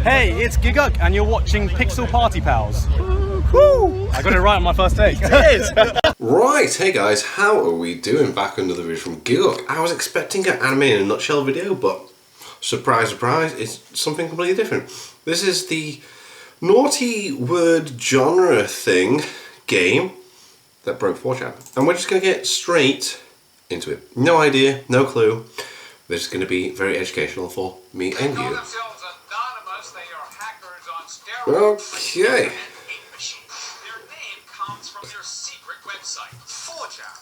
Hey, it's 𝙃𝙚𝙣𝙖𝙞 and you're watching Pixel Party Pals. Woo! I got it right on my first take. Right, hey guys, how are we doing? Back another video from 𝙃𝙚𝙣𝙖𝙞. I was expecting an anime in a nutshell video, but surprise, surprise, it's something completely different. This is the naughty word genre thing game that broke 4chan. And we're just going to get straight into it. No idea, no clue. This is going to be very educational for me and you. Okay. Their name comes from their secret website, 4chan.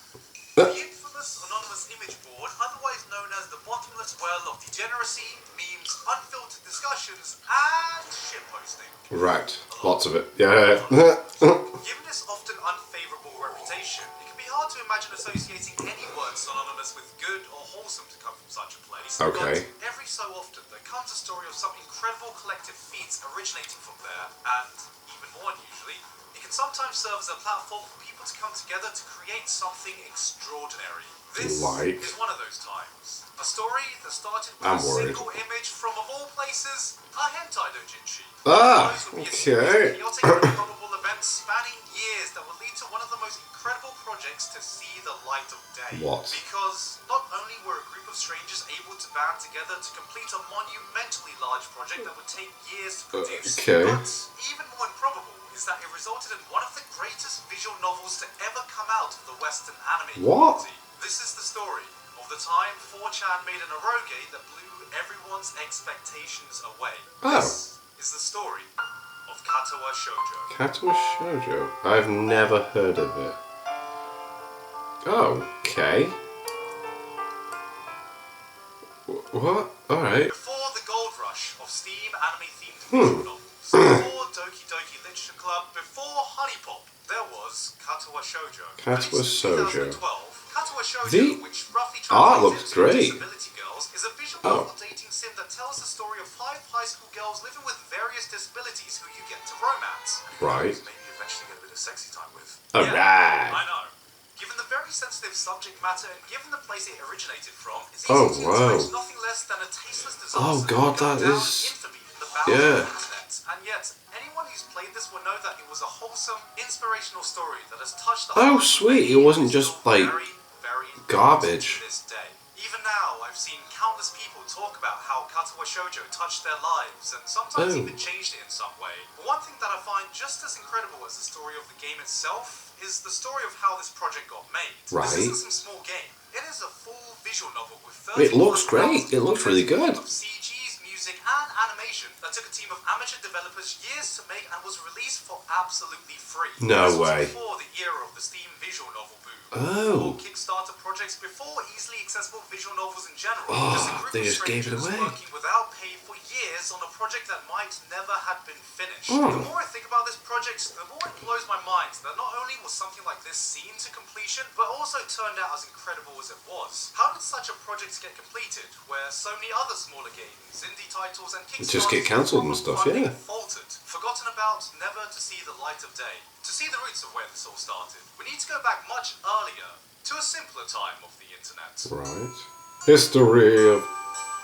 The infamous anonymous image board, otherwise known as the bottomless well of degeneracy, memes, unfiltered discussions, and shitposting. Right, lots of it. Yeah. Given this often unfavourable reputation, it can be hard to imagine associating any word synonymous with good or wholesome to come from such a place. Okay. But every so often, there comes a story of some incredible collective feats originating from there, and even more unusually, it can sometimes serve as a platform for people to come together to create something extraordinary. This is one of those times. A story that started with a single image from, of all places, a hentai doujinshi. Ah, Okay. okay. Chaotic and improbable events spanning years that will lead to one of the most incredible projects to see the light of day. What? Because not only were a group of strangers able to band together to complete a monumentally large project that would take years to produce, but even more improbable is that it resulted in one of the greatest visual novels to ever come out of the Western anime community. This is the story of the time 4chan made an eroge that blew everyone's expectations away. This is the story of Katawa Shoujo. Katawa Shoujo? I've never heard of it. Okay. What? Alright. Before the gold rush of Steam anime-themed visual novels, before 𝙃𝙚𝙣𝙩𝙖𝙞 before Honey Pop, there was Katawa Shoujo. Katawa Shoujo. Katawa Shoujo, which roughly art looks great. Disability Girls, is a visual novel dating sim that tells the story of 5 high school girls living with various disabilities who you get to romance. Right. Maybe eventually get a bit of sexy time with. Alright. I know. Given the very sensitive subject matter and given the place it originated from, it's easy to expect nothing less than a tasteless disaster. Oh god, that is... Infamy in the bowels of the internet. And yet, anyone who's played this will know that it was a wholesome, inspirational story that has touched the Oh sweet, it wasn't just like garbage. To this day. Even now, I've seen countless people talk about how Katawa Shoujo touched their lives and sometimes even changed it in some way. But one thing that I find just as incredible as the story of the game itself is the story of how this project got made. Right. This isn't some small game. It is a full visual novel with 30. It looks great. It looks really good. Of CGs, music, and animation that took a team of amateur developers years to make and was released for absolutely free. No this way. was before the era of the Steam visual novel boom. Oh. Kickstarter projects before easily accessible visual novels in general. They just gave it away. Working without pay for years on a project that might never had been finished. The more I think about this project, the more it blows my mind that not only was something like this seen to completion, but also turned out as incredible as it was. How did such a project get completed, where so many other smaller games, indie titles, and Kickstarters just get cancelled and stuff, faltered, forgotten about, never to see the light of day. To see the roots of where this all started, we need to go back much earlier, to a simpler time of the internet. Right. History of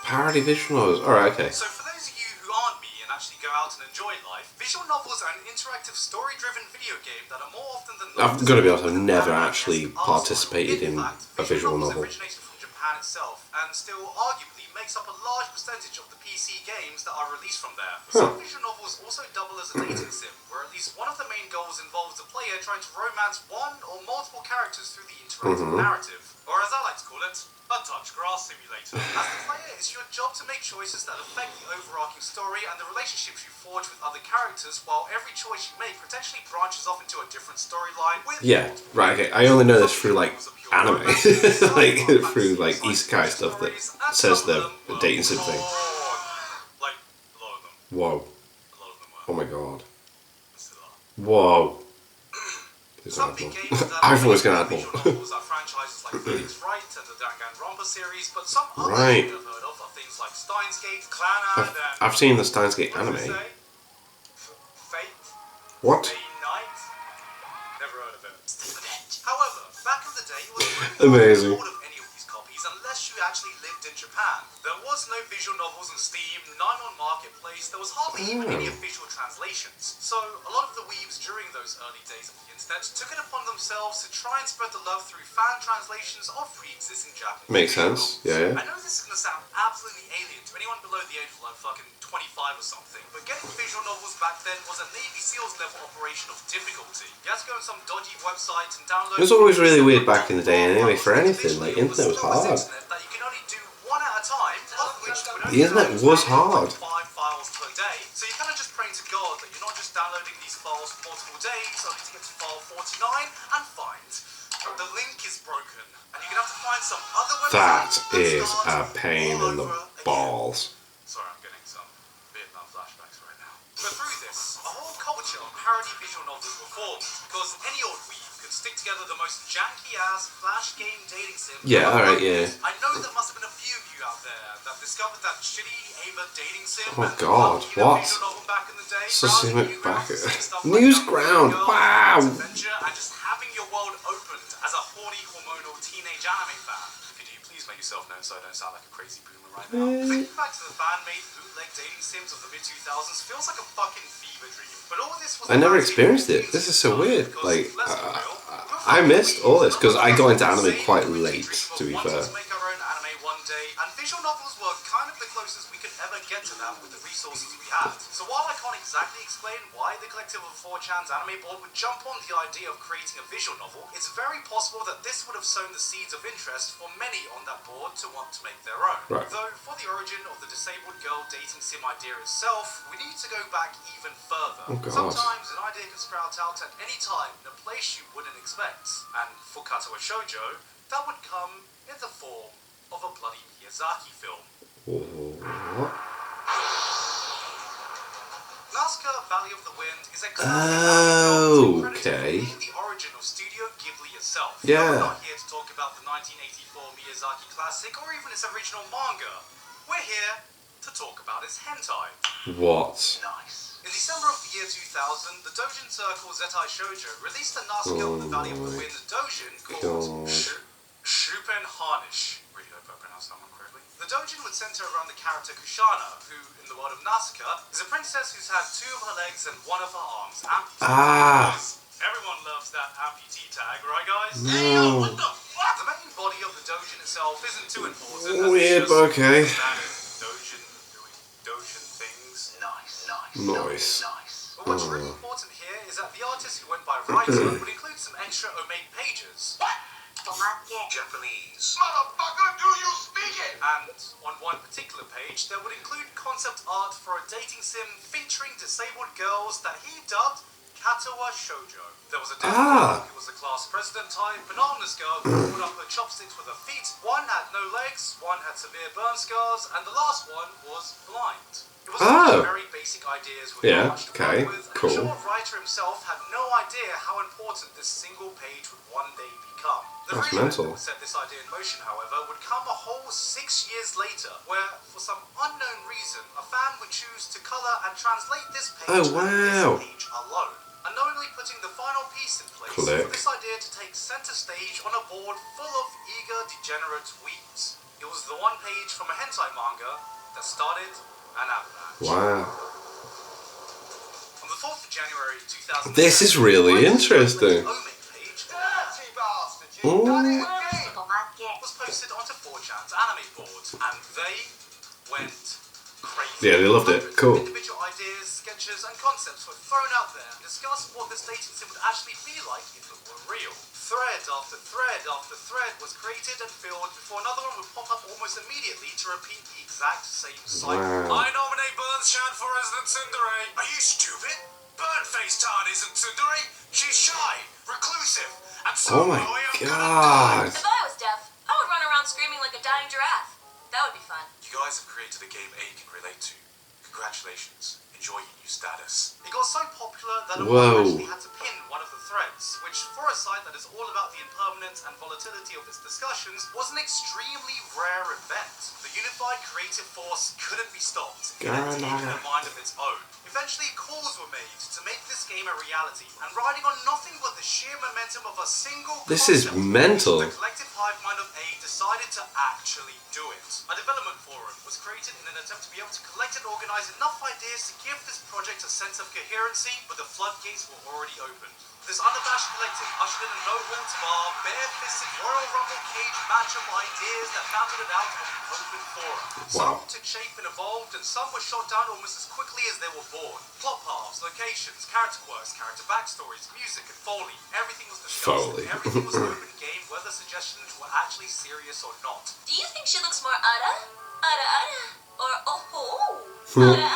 parody visual novels. Alright, okay. So for those of you who aren't me and actually go out and enjoy life, visual novels are an interactive story-driven video game that are more often than not... I've got to be honest, I've never actually participated in a visual novel. Originated from Japan itself, and still arguably makes up a large percentage of the PC games that are released from there. Some visual novels also double as a dating sim, where at least one of the main goals involves the player trying to romance one or multiple characters through the interactive narrative, or as I like to call it, a touch grass simulator. As the player, it's your job to make choices that affect the overarching story and the relationships you forge with other characters, while every choice you make potentially branches off into a different storyline with... Yeah, right, okay. I only know this through, like, anime. Like, through, like, isekai stuff that says they're a dating sim thing. Like, a lot of them. Whoa. A lot of them were. Oh my god. Still are. Whoa. Some big games that I've always gonna add more. novels are franchises like Phoenix Wright and the Danganronpa series, but some others you've heard of are things like Steins Gate, Clannad, and... I've seen the Steins Gate anime. Fate? What? Day Night? Never heard of it. However, back in the day, it was Amazing. of any of these copies unless you actually lived in Japan. There There was no visual novels on Steam, none on Marketplace, there was hardly even any official translations. So a lot of the weebs during those early days of the internet took it upon themselves to try and spread the love through fan translations of pre-existing Japanese Makes visual sense, novels. yeah. I know this is going to sound absolutely alien to anyone below the age of like fucking 25 or something, but getting visual novels back then was a Navy SEALs level operation of difficulty. You had to go on some dodgy website and download... It was always really weird back in the day anyway for anything, like internet was hard. ...that you can only do one at a time, of which would only The internet was hard. 5 files per day. So you're kind of just praying to God that you're not just downloading these files for multiple days, only to get to file 49 and find the link is broken. And you're going to have to find some other That website. is a pain in the balls. Sorry, I'm getting some Vietnam flashbacks right now. But through this, a whole culture of parody visual novels were formed, because any old weeb could stick together the most janky-ass flash game dating sim. Yeah, alright, yeah. I know there must have been a few of you out there that discovered that shitty AIMA dating sim. Oh and God, loved either what? visual novel back in the day, So browsing back Newgrounds, at stuff like Newsground, Young Girl, wow! Adventure, and just having your world opened as a horny, hormonal teenage anime fan. Could you please make yourself known so I don't sound like a crazy boomer right now? Thinking back to the fan-made bootleg dating sims of the mid-2000s feels like a fucking fever dream. But all this was I never experienced it. This is so weird. Like, I missed all this because I got into anime quite late, to be fair. Make our own anime one day, and visual novels were kind of the closest we could ever get to that with the resources we had. So while I can't exactly explain why the collective of 4chan's anime board would jump on the idea of creating a visual novel, it's very possible that this would have sown the seeds of interest for many on that board to want to make their own. Right. Though for the origin of the disabled girl dating sim idea itself, we need to go back even further. Oh, God. Sometimes an idea can sprout out at any time in a place you wouldn't expect. And for Katawa Shoujo, that would come in the form of a bloody Miyazaki film. What? Nazca Valley of the Wind is a Oh, classic okay. the origin of Studio Ghibli itself. Yeah. We're not here to talk about the 1984 Miyazaki classic or even its original manga. We're here to talk about its hentai. What? Nice. In December of the year 2000, the doujin circle Zettai Shoujo released a Nazca of the Valley of the Wind doujin called Shupen Harnish. Really hope I pronounced that one correctly. The doujin would center around the character Kushana, who, in the world of Nazca, is a princess who's had 2 of her legs and 1 of her arms amputated. Everyone loves that amputee tag, right guys? No. What the fuck? The main body of the doujin itself isn't too important. Weird, but okay. Doujin doing doujin things. Nice. But what's really important here is that the artist who went by writer would include some extra omake pages. Japanese. Motherfucker, do you speak it? And on one particular page, there would include concept art for a dating sim featuring disabled girls that he dubbed Katawa Shoujo. There was a girl who was the class president type, bananas girl who put up her chopsticks with her feet. One had no legs, one had severe burn scars, and the last one was blind. It was very basic ideas with not much to work with, and I'm sure the writer himself had no idea how important this single page would one day become. The That's real mental. that set this idea in motion, however, would come a whole 6 years later, where, for some unknown reason, a fan would choose to colour and translate this page and this page alone, unknowingly putting the final piece in place for this idea to take centre stage on a board full of eager, degenerate weebs. It was the one page from a hentai manga that started an avalanche. Wow. On the 4th of January 2000, This is really interesting. Dirty bastard, you done it again! Was posted onto 4chan's anime board, and they went crazy. Yeah, they loved it. Cool. Individual ideas, sketches, and concepts were thrown out there and discussed what this dating sim would actually be like if it were real. Thread after thread after thread was created and filled before another one would pop up almost immediately to repeat the exact same cycle. Wow. I nominate Burnshan for Resident Tsundere. Are you stupid? Burnface Tan isn't Tsundere. She's shy, reclusive, and so Oh my I am God. If I was deaf, I would run around screaming like a dying giraffe. That would be fun. You guys have created a game A can relate to. Congratulations. Enjoy your new status. It got so popular that a Whoa. actually had to pin one of the threads, which for a site that is all about the impermanence and volatility of its discussions was an extremely rare event. The unified creative force couldn't be stopped. It had taken a mind of its own. Eventually, calls were made to make this game a reality, and riding on nothing but the sheer momentum of a single This is concept, mental. the collective hive mind of A decided to actually do it. A development forum was created in an attempt to be able to collect and organize enough ideas to give this project a sense of coherency, but the floodgates were already opened. This unabashed collective ushered in a no-holds bar, bare-fisted Royal Rumble cage match of ideas that battled it out on the open forum. Some took shape and evolved, and some were shot down almost as quickly as they were born. Plot paths, locations, character quirks, character backstories, music, and Foley. Everything was discussed, and everything was an open game, whether suggestions were actually serious or not. Do you think she looks more ara, or oh, ara?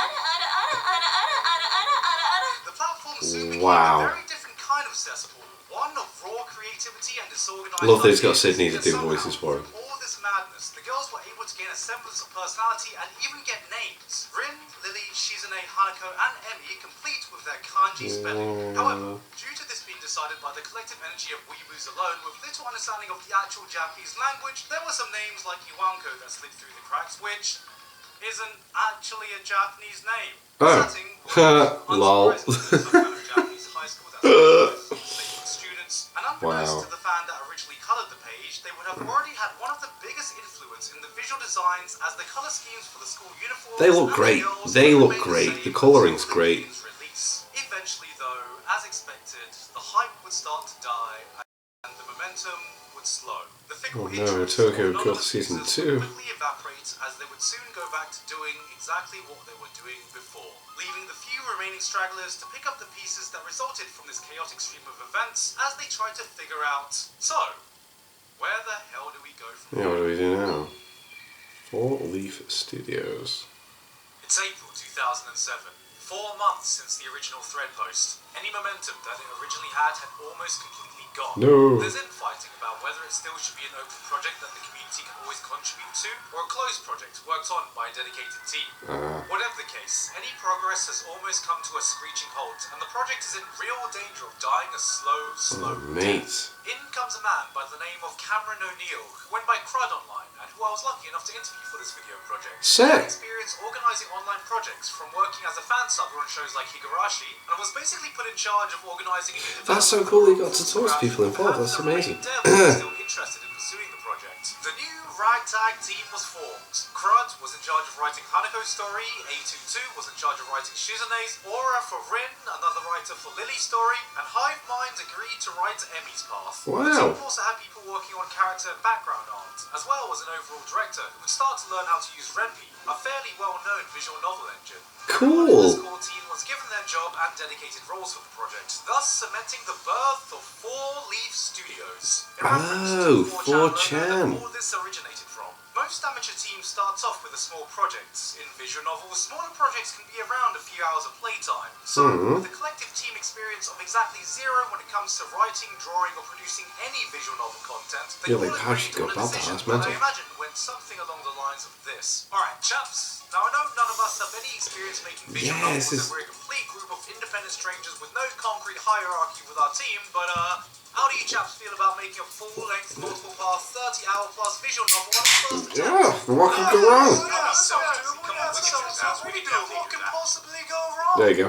The platform soon became Wow. a very different kind of cesspool, one of raw creativity and disorganized. Love that he's got ideas. Sydney to Yet do somehow, voices for him. through all this madness, the girls were able to gain a semblance of personality and even get names. Rin, Lily, Shizune, Hanako, and Emmy complete with their kanji spelling. However, due to this being decided by the collective energy of weeboos alone, with little understanding of the actual Japanese language, there were some names like Iwanko that slid through the cracks, which isn't actually a Japanese name. Oh. The setting was Lol. unsurprisingly some kind of Japanese high school that specialized in students, and unbeknownst Wow. to the fan that originally coloured the page, they would have already had one of the biggest influence in the visual designs, as the colour schemes for the school uniforms. They look and great. the girls They would look remain the great. same The colouring's until the great. game's release. Eventually, though, as expected, the hype would start to die, and the momentum would slow. The fickle Oh no, interests Tokyo of Ghoul non-users Season would 2. quickly evaporate, as they would soon go back to doing exactly what they were doing before, leaving the few remaining stragglers to pick up the pieces that resulted from this chaotic stream of events as they tried to figure out, so, where the hell do we go from Yeah, here? what do we do now? 4-Leaf Studios. It's April 2007. 4 months since the original thread post. Any momentum that it originally had almost completely gone. No. There's infighting about whether it still should be an open project that the community can always contribute to, or a closed project worked on by a dedicated team. Whatever the case, any progress has almost come to a screeching halt, and the project is in real danger of dying a slow Mate. death. In comes a man by the name of Cameron O'Neill, who went by Crud Online, and who I was lucky enough to interview for this video project. Sick. He had experience organising online projects, from working as a fan subber on shows like Higurashi, and was basically put in charge of organising a new That's so development cool he forum got to for talk to people involved. perhaps That's the amazing. remaining devs still interested in pursuing the project. The new ragtag team was formed. Crud was in charge of writing Hanako's story, A22 was in charge of writing Shizune's, Aura for Rin, another writer for Lily's story, and Hive Mind agreed to write Emmy's path. Wow. The team also had people working on character and background art, as well as an overall director who would start to learn how to use Ren'Py, a fairly well-known visual novel engine. Everyone in this Cool. core team was given their job and dedicated roles for the project, thus cementing the birth of 4-Leaf Studios. In reference to Oh, 4chan logo 4chan. that all this originated from. Most amateur teams starts off with a small project. In visual novels, smaller projects can be around a few hours of playtime. So, with the collective team experience of exactly zero when it comes to writing, drawing, or producing any visual novel content, they Yeah, all like, how agreed should you go on a about that? decision That's that I mental. imagine went something along the lines of this. Alright, chaps. Now, I know none of us have any experience making visual Yeah, novels, this is- and we're a complete group of independent strangers with no concrete hierarchy with our team, but, how do you chaps feel about making a full-length, multiple-part, 30-hour-plus visual novel on a first attempt? Yeah, what could go wrong? Come on, we can do that. We can definitely What do can that. possibly go wrong? There you go.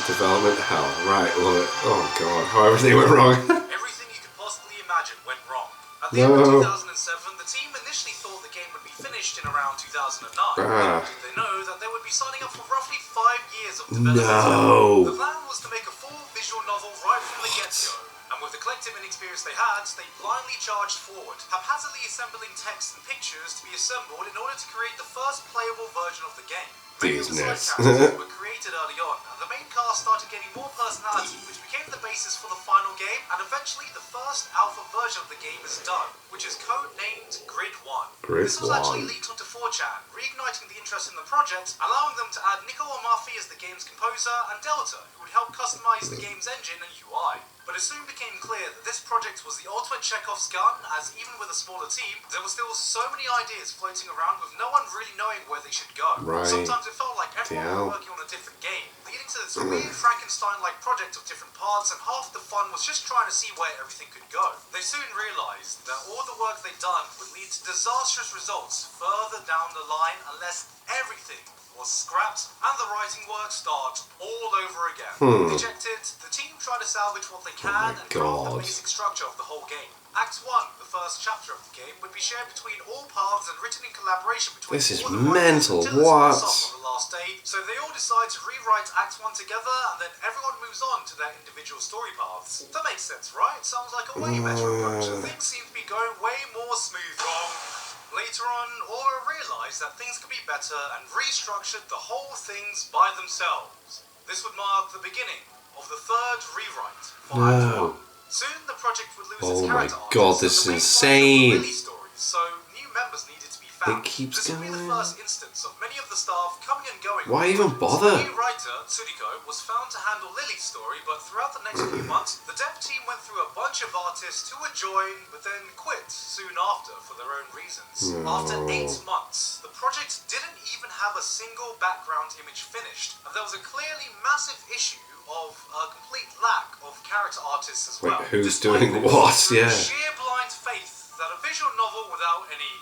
Development hell. Right, love it. Oh god, how everything went wrong. Everything you could possibly imagine went wrong. At the end of 2007, the team initially thought the game would be finished in around 2009. Ah. Did they know that they would be signing up for roughly 5 years of development? No. The plan was to make a full visual novel right from the get-go. And with the collective inexperience they had, they blindly charged forward, haphazardly assembling text and pictures to be assembled in order to create the first playable version of the game. Many of the side Business. characters were created early on, and the main cast started getting more personality, which became the basis for the final game, and eventually the first alpha version of the game is done, which is codenamed Grid 1. Grid This was actually 1. leaked onto 4chan, reigniting the interest in the project, allowing them to add Nico Amalfi as the game's composer, and Delta, who would help customize the game's engine and UI. But it soon became clear that this project was the ultimate Chekhov's gun, as even with a smaller team, there were still so many ideas floating around with no one really knowing where they should go. Right. Sometimes it felt like everyone Yeah. was working on a different game, leading to this weird Frankenstein Frankenstein-like project of different parts, and half the fun was just trying to see where everything could go. They soon realised that all the work they'd done would lead to disastrous results further down the line unless everything was scrapped and the writing work started all over again. Dejected, the team tried to salvage what they can and drop the basic structure of the whole game. Act 1, the first chapter of the game, would be shared between all paths and written in collaboration between This is all the writers mental, until it what? splits off on the last day. So they all decide to rewrite Act 1 together, and then everyone moves on to their individual story paths. That makes sense, right? Sounds like a way better approach, and things seem to be going way more smoothly. Later on, Aura realised that things could be better and restructured the whole things by themselves. This would mark the beginning of the third rewrite for Act 1. Soon the project would lose its character arcs. God, this is insane. Stories, so new members needed to be found. It keeps this would be the first instance of many of the staff coming and going. Why even bother? The new writer, Tsuriko, was found to handle Lily's story, but throughout the next few months, the dev team went through a bunch of artists who would join, but then quit soon after for their own reasons. After 8 months, the project didn't even have a single background image finished, and there was a clearly massive issue of a complete lack of character artists as well. Wait, who's doing what? Yeah. Sheer blind faith that a visual novel without any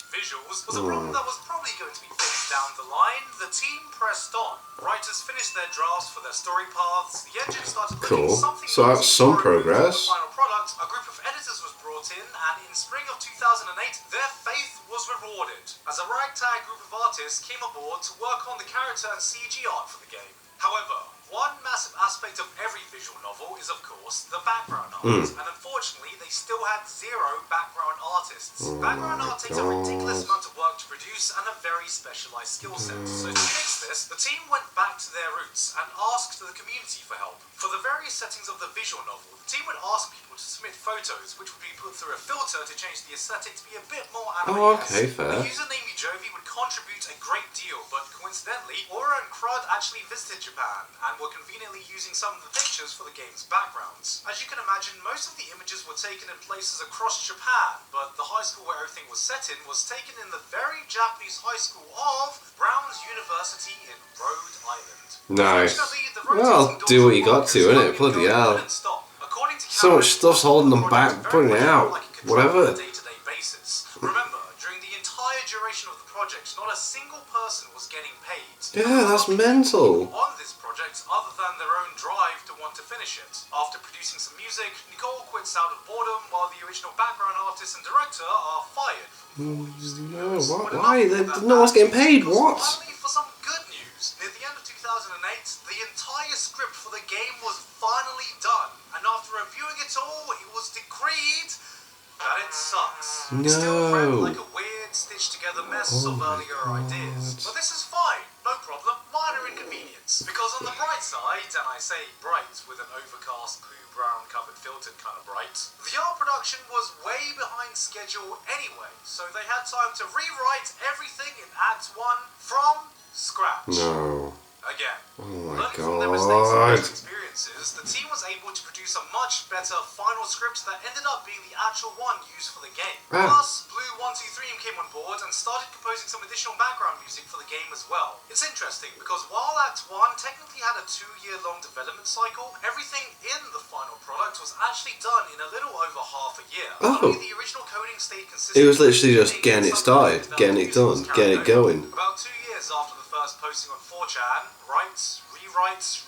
visuals was a problem that was probably going to be fixed down the line. The team pressed on. Writers finished their drafts for their story paths. The engine started looking something So that's some progress. The final product, a group of editors was brought in, and in spring of 2008, their faith was rewarded as a ragtag group of artists came aboard to work on the character and CG art for the game. However, one massive aspect of every visual novel is, of course, the background art, and unfortunately, they still had 0 background artists. Background art takes a ridiculous amount of work to produce and a very specialized skill set. So to fix this, the team went back to their roots and asked the community for help. For the various settings of the visual novel, the team would ask people to submit photos, which would be put through a filter to change the aesthetic to be a bit more anime. Oh, okay, fair. The user named Jovi would contribute a great deal, but coincidentally, Aura and Crud actually visited Japan and were conveniently using some of the pictures for the game's backgrounds. As you can imagine, most of the images were taken in places across Japan, but the high school where everything was set in was taken in the very Japanese high school of Brown's University in Rhode Island. Nice. Well, do what you got to, innit? Bloody hell. So much stuff's holding them back, putting it out. Whatever. Remember, during the entire duration of the project, not a single person was getting paid. Yeah, that's mental. On this project, other than their own drive to want to finish it. After producing some music, Nicole quits out of boredom, while the original background artist and director are fired from No, what? Why? No one's getting paid. What? Finally, for some good news, near the end of 2008, the entire script for the game was finally done, and after reviewing it all, it was decreed that it sucks. It still read like a weird, stitched-together mess of earlier ideas. But this is fine, no problem, minor inconvenience. Because on the bright side, and I say bright with an overcast, blue-brown covered filtered kind of bright, the art production was way behind schedule anyway, so they had time to rewrite everything in Act 1 from scratch. No. Again. Oh my Learning from their mistakes and God. those experiences, the team was able to produce a much better final script that ended up being the actual one used for the game. Plus, Blue123 came on board and started composing some additional background music for the game as well. It's interesting because while Act 1 technically had a 2-year-long development cycle, everything in the final product was actually done in a little over half a year. Only the original coding stayed consistent. It was literally just getting it started, getting it done, getting it going. About 2 years after the first posting on 4chan, writes, rewrites,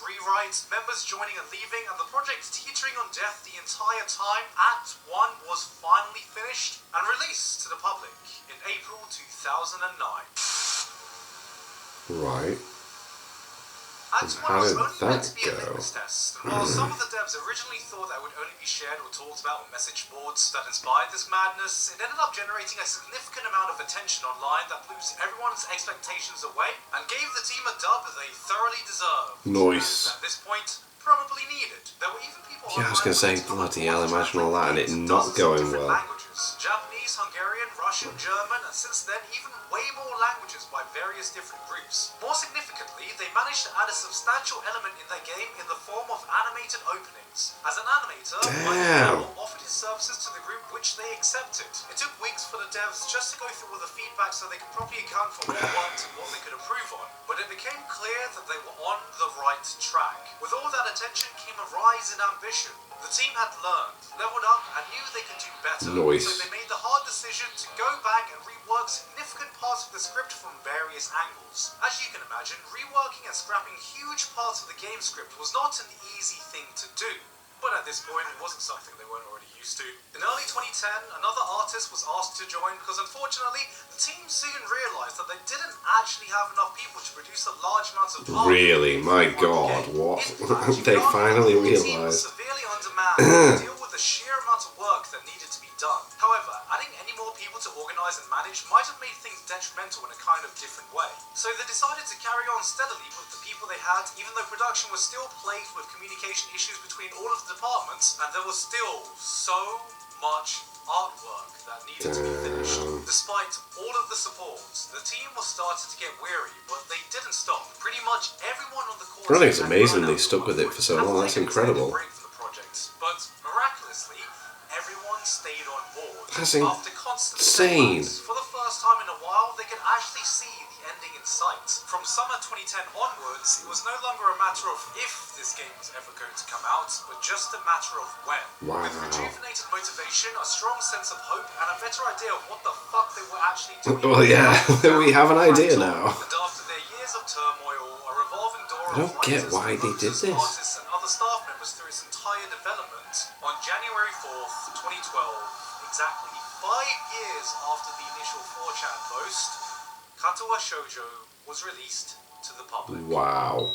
rewrites, members joining and leaving, and the project teetering on death the entire time, Act 1 was finally finished and released to the public in April 2009. Right. Act 1 How was did only meant that to be a go? litmus test, and while some of the devs originally thought that it would only be shared or talked about on message boards that inspired this madness, it ended up generating a significant amount of attention online that blew everyone's expectations away and gave the team a dub that they thoroughly deserved. Nice. And at this point, probably needed. There were even people Yeah, I was gonna say, bloody hell, imagine all that and it not going well. Languages. Japanese, Hungarian, Russian, German, and since then even way more languages by various different groups. More significantly, they managed to add a substantial element in their game in the form of animated openings. As an animator, Michael offered his services to the group, which they accepted. It took weeks for the devs just to go through all the feedback so they could properly account for what worked and what they could improve on. But it became clear that they were on the right track. With all that attention came a rise in ambition. The team had learned, leveled up, and knew they could do better. Nice. So they made the hard decision to go back and rework significant parts of the script from various angles. As you can imagine, reworking and scrapping huge parts of the game script was not an easy thing to do. But at this point, it wasn't something they weren't already used to. In early 2010, another artist was asked to join because unfortunately, the team soon realised that they didn't actually have enough people to produce a large amount of art. Really? My God, what? They finally The team was realised. severely undermanned to deal with the sheer amount of work that needed to be done. However, adding any more people to organise and manage might have made things detrimental in a kind of different way. So they decided to carry on steadily with the people they had, even though production was still plagued with communication issues between all of the departments, and there was still so much artwork that needed to be finished. Despite all of the support, the team was starting to get weary, but they didn't stop. Pretty much everyone on the core I think it's team had amazing run they out stuck of with it wood for so and long. wanted That's to take a incredible. break from the project. But miraculously, everyone stayed on board. That's After constant insane. setbacks, for the first time in a while, they could actually see the ending in sight. From summer 2010 onwards, it was no longer a matter of if this game was ever going to come out, but just a matter of when. Wow. With rejuvenated motivation, a strong sense of hope, and a better idea of what the fuck they were actually doing. Well, yeah, we have an idea now. And after their years of turmoil, a revolving door I don't of get writers, why they did composers, this. artists, and other staff members through its entire development, on January 4th, 2012, exactly 5 years after the initial 4chan post, Katawa Shoujo was released to the public. Wow.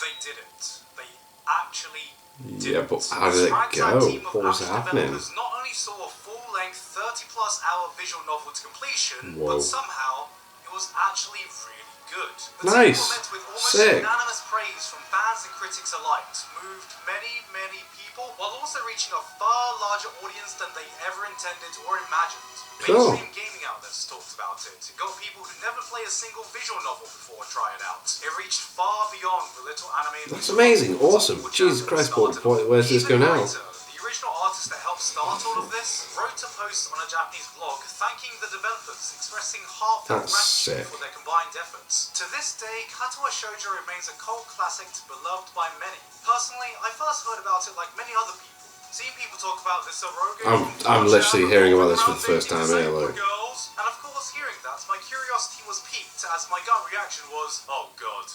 They did it. They actually did Yeah, it. but how did it Ragtag go? team of What was action happening? developers not only saw a full-length 30-plus hour visual novel to completion, Whoa. but somehow it was actually really good. The Nice. team were met with almost Sick. unanimous praise from fans and critics alike, moved many, many people, while also reaching a far larger audience than they ever intended or imagined. Cool. Mainstream gaming outlets talked about it. It got people who never played a single visual novel before try it out. It reached far beyond the little anime. That's amazing. Awesome. Jesus Christ, Paul, where's this go now? The original artist that helped start all of this wrote a post on a Japanese blog thanking the developers, expressing heartfelt That's gratitude sick. for their combined efforts. To this day, Katawa Shoujo remains a cult classic beloved by many. Personally, I first heard about it like many other people. Seeing people talk about this Oroge I'm literally hearing about this for the first time here, like. girls, and of course hearing that, my curiosity was piqued as my gut reaction was, oh god.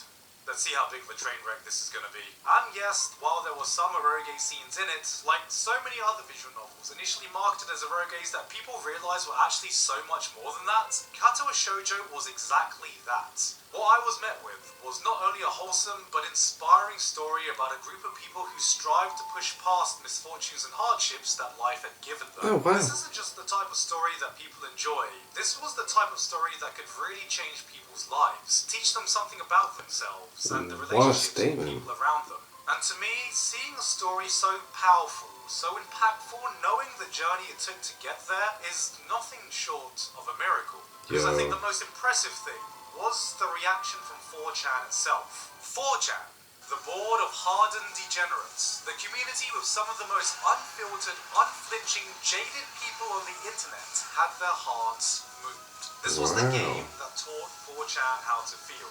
Let's see how big of a train wreck this is going to be. And yes, while there were some eroge scenes in it, like so many other visual novels initially marketed as eroges that people realised were actually so much more than that, Katawa Shoujo was exactly that. What I was met with was not only a wholesome but inspiring story about a group of people who strive to push past misfortunes and hardships that life had given them. Oh, wow. This isn't just the type of story that people enjoy. This was the type of story that could really change people's lives, teach them something about themselves and the What a relationships with statement. people around them. And to me, seeing a story so powerful, so impactful, knowing the journey it took to get there, is nothing short of a miracle. Because I think the most impressive thing was the reaction from 4chan itself. 4chan, the board of hardened degenerates, the community with some of the most unfiltered, unflinching, jaded people on the internet, had their hearts moved. This was the game that taught 4chan how to feel.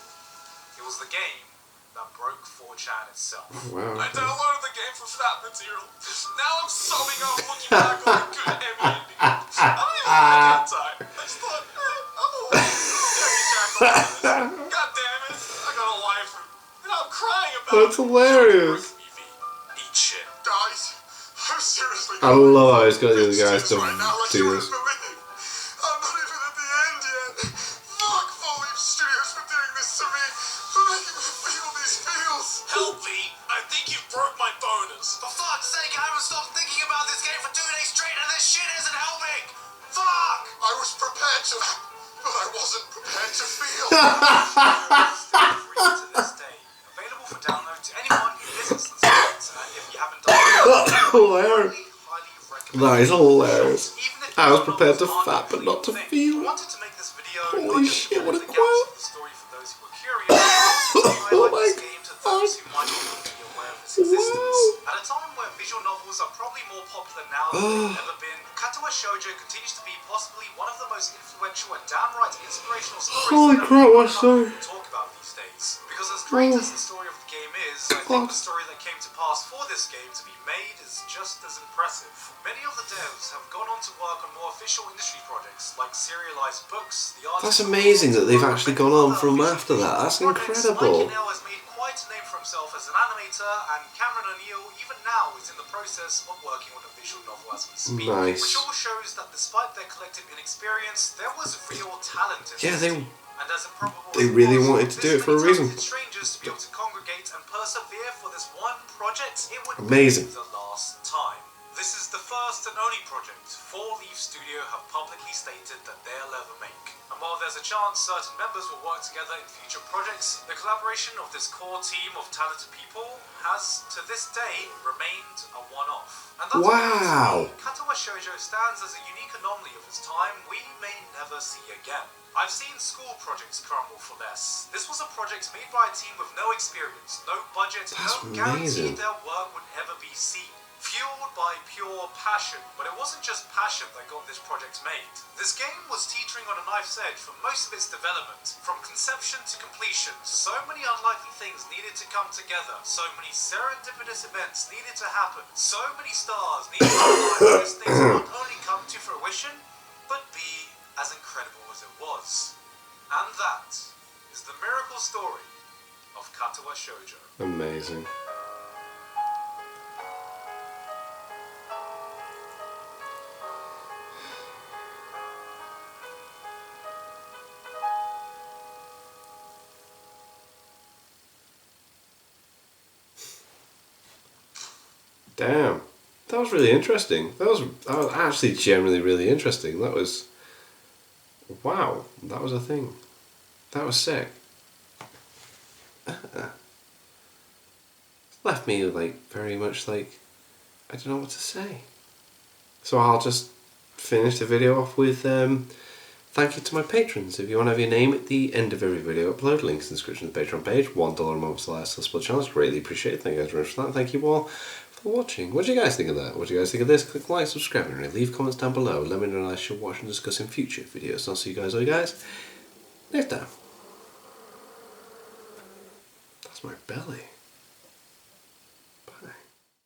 It was the game that broke 4chan itself. Wow. I downloaded the game for that material. Now I'm summing up looking back on the good heavy ending. I don't even like that time. I just thought, I'm a God damn it, I got a life and I'm crying about That's it. hilarious. Eat shit. Guys, I'm seriously I love how he's got the other guys to right now, like do you this. wouldn't believe. I'm not even at the end yet. Fuck Full Leaf Studios for doing this to me, for making me feel these feels. Help me, I think you broke my bonus. For fuck's sake, I haven't stopped thinking about this game for 2 days straight and this shit isn't helping. Fuck! I was prepared to, but I wasn't prepared to feel. Still free to this day. Available for download to anyone who visits the site. hilarious. That is hilarious. Even if I was visual prepared to novels aren't fat, but not to your thing, feel. I wanted to make this video Holy not just shit, to what a fill in the gaps quote. of the story for those who were curious, but also to Oh highlight my this game to those who might not be aware of its existence. Wow. At a time where visual novels are probably more popular now than they've ever been, Katawa Shoujo continues to be possibly one of the most influential and downright inspirational stories Holy that crap, anyone what's so- talk about these days. Because as great as the story of the game is, I think the story that came to pass for this game to be made is just as impressive. Many of the devs have gone on to work on more official industry projects like serialized books, the That's amazing that they've actually gone on from after that. That's incredible. Mike has made quite a name for himself as an animator, and Cameron O'Neill even now is in the process of working on a visual novel as we speak. Nice. Which all shows that despite their collective inexperience, there was real talent in Yeah, this they- team. And as improbable they as it really was, wanted to do it for a this many reason. talented strangers to be able to congregate and persevere for this one project, it would Amazing. be the last time. This is the first and only project 4 Leaf Studio have publicly stated that they'll ever make. And while there's a chance certain members will work together in future projects, the collaboration of this core team of talented people has, to this day, remained a one-off. And that's Wow. why Katawa Shoujo stands as a unique anomaly of its time we may never see again. I've seen school projects crumble for less. This was a project made by a team with no experience, no budget, That's no guarantee amazing. their work would ever be seen. Fueled by pure passion, but it wasn't just passion that got this project made. This game was teetering on a knife's edge for most of its development. From conception to completion, so many unlikely things needed to come together, so many serendipitous events needed to happen, so many stars needed to align for this thing to not only come to fruition, but be as incredible as it was. And that is the miracle story of Katawa Shoujo. Amazing. Damn, that was really interesting. That was actually genuinely really interesting. That was, wow, that was a thing. That was sick. Left me like very much like I don't know what to say. So I'll just finish the video off with thank you to my patrons. If you want to have your name at the end of every video upload, links in the description of the Patreon page. $1 a month / split channels. Greatly appreciate it. Thank you guys very much for that. Thank you all for watching. What do you guys think of that? What do you guys think of this? Click like, subscribe, and leave comments down below. Let me know what I should watch and discuss in future videos. And I'll see you guys next time. That's my belly.